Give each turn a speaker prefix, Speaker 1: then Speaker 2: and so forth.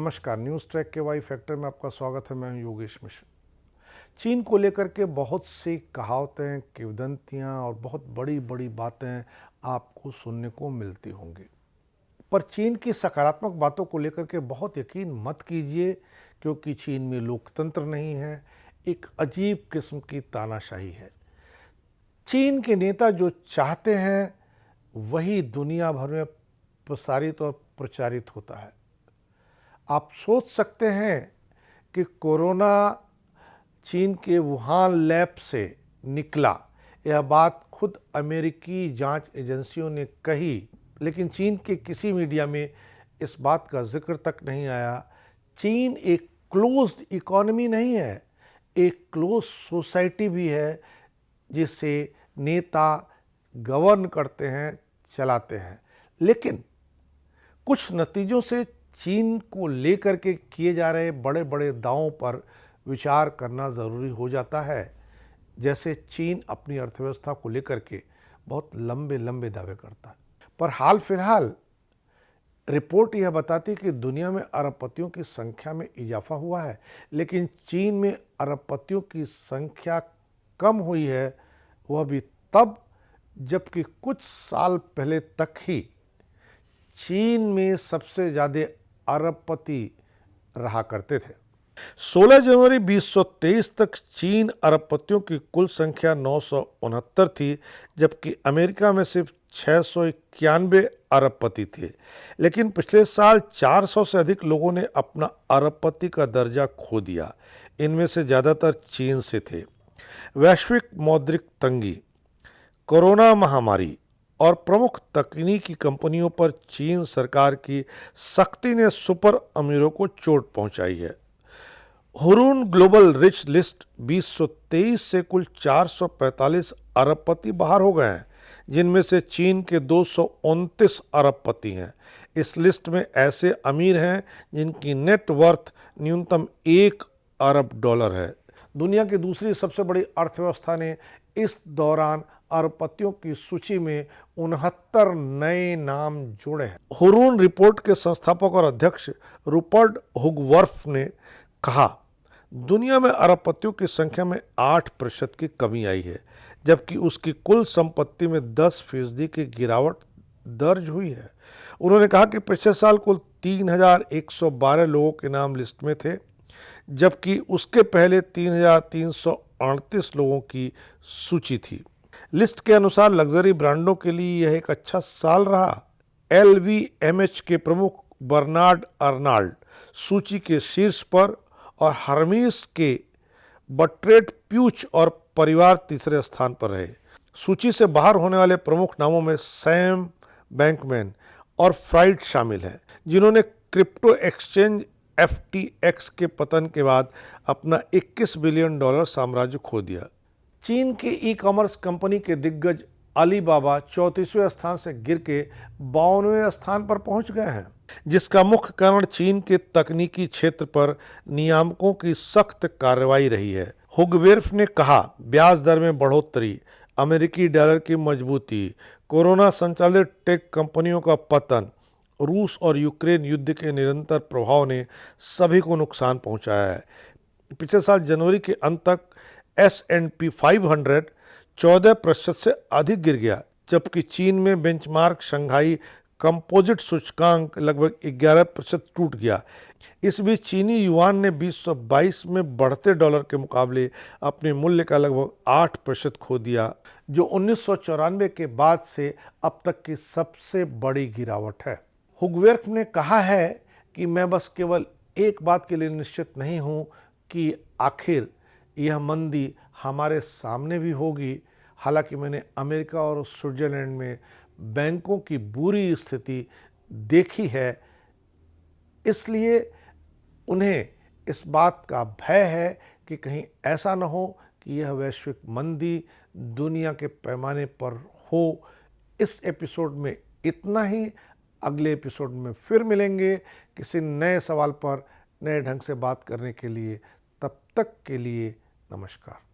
Speaker 1: नमस्कार, news track के Y factor में आपका स्वागत है। मैं हूं योगेश मिश्र। चीन को लेकर के बहुत सी कहावतें, किंवदंतियां और बहुत बड़ी बड़ी बातें आपको सुनने को मिलती होंगी, पर चीन की सकारात्मक बातों को लेकर के बहुत यकीन मत कीजिए, क्योंकि चीन में लोकतंत्र नहीं है, एक अजीब किस्म की तानाशाही है। चीन के नेता जो चाहते हैं वही दुनिया भर में प्रसारित और प्रचारित होता है। आप सोच सकते हैं कि कोरोना चीन के वुहान लैब से निकला, यह बात खुद अमेरिकी जांच एजेंसियों ने कही, लेकिन चीन के किसी मीडिया में इस बात का जिक्र तक नहीं आया। चीन एक क्लोज्ड इकोनॉमी नहीं है, एक क्लोज सोसाइटी भी है, जिसे नेता गवर्न करते हैं, चलाते हैं। लेकिन कुछ नतीजों से चीन को लेकर के किए जा रहे बड़े बड़े दावों पर विचार करना ज़रूरी हो जाता है। जैसे चीन अपनी अर्थव्यवस्था को लेकर के बहुत लंबे लंबे दावे करता है, पर हाल फिलहाल रिपोर्ट यह बताती है कि दुनिया में अरबपतियों की संख्या में इजाफा हुआ है, लेकिन चीन में अरबपतियों की संख्या कम हुई है, वह भी तब जबकि कुछ साल पहले तक ही चीन में सबसे ज़्यादा अरबपति रहा करते थे। 16 जनवरी 2023 तक चीन अरबपतियों की कुल संख्या 969 थी, जबकि अमेरिका में सिर्फ 691 अरबपति थे। लेकिन पिछले साल 400 से अधिक लोगों ने अपना अरबपति का दर्जा खो दिया। इनमें से ज़्यादातर चीन से थे। वैश्विक मौद्रिक तंगी, कोरोना महामारी और प्रमुख तकनीकी कंपनियों पर चीन सरकार की सख्ती ने सुपर अमीरों को चोट पहुंचाई है। हुरून ग्लोबल रिच लिस्ट 2023 से कुल 445 अरबपति बाहर हो गए हैं, जिनमें से चीन के 229 अरबपति हैं। इस लिस्ट में ऐसे अमीर हैं जिनकी नेट वर्थ न्यूनतम $1 अरब है। दुनिया की दूसरी सबसे बड़ी अर्थव्यवस्था ने इस दौरान अरबपतियों की सूची में 69 नए नाम जोड़े हैं। हुरून रिपोर्ट के संस्थापक और अध्यक्ष रूपर्ट हुगवर्फ ने कहा, दुनिया में अरबपतियों की संख्या में 8% की कमी आई है, जबकि उसकी कुल संपत्ति में 10% की गिरावट दर्ज हुई है। उन्होंने कहा कि पिछले साल कुल 3112 लोगों के नाम लिस्ट में थे, जबकि उसके पहले 3338 लोगों की सूची थी। लिस्ट के अनुसार लग्जरी ब्रांडों के लिए यह एक अच्छा साल रहा। LVMH के प्रमुख बर्नार्ड अर्नाल्ड सूची के शीर्ष पर और हर्मीस के बर्ट्रेट प्यूच और परिवार तीसरे स्थान पर रहे। सूची से बाहर होने वाले प्रमुख नामों में सैम बैंकमैन और फ्राइड शामिल हैं, जिन्होंने क्रिप्टो एक्सचेंज FTX के पतन के बाद अपना $21 बिलियन साम्राज्य खो दिया। चीन की ई-कॉमर्स कंपनी के दिग्गज अलीबाबा 34वें स्थान से गिर के 52वें स्थान पर पहुंच गए हैं, जिसका मुख्य कारण चीन के तकनीकी क्षेत्र पर नियामकों की सख्त कार्रवाई रही है। हुगवर्फ ने कहा, ब्याज दर में बढ़ोतरी, अमेरिकी डॉलर की मजबूती, कोरोना संचालित टेक कंपनियों का पतन, रूस और यूक्रेन युद्ध के निरंतर प्रभाव ने सभी को नुकसान पहुंचाया है। पिछले साल जनवरी के अंत तक S&P 500 14% से अधिक गिर गया, जबकि चीन में बेंचमार्क शंघाई कंपोजिट सूचकांक लगभग 11% टूट गया। इस बीच चीनी युआन ने 2022 में बढ़ते डॉलर के मुकाबले अपने मूल्य का लगभग 8% खो दिया, जो 1994 के बाद से अब तक की सबसे बड़ी गिरावट है। हुगवर्फ ने कहा है कि मैं बस केवल एक बात के लिए निश्चित नहीं हूं कि आखिर यह मंदी हमारे सामने भी होगी। हालांकि मैंने अमेरिका और स्विट्जरलैंड में बैंकों की बुरी स्थिति देखी है, इसलिए उन्हें इस बात का भय है कि कहीं ऐसा न हो कि यह वैश्विक मंदी दुनिया के पैमाने पर हो। इस एपिसोड में इतना ही। अगले एपिसोड में फिर मिलेंगे किसी नए सवाल पर नए ढंग से बात करने के लिए। तब तक के लिए नमस्कार।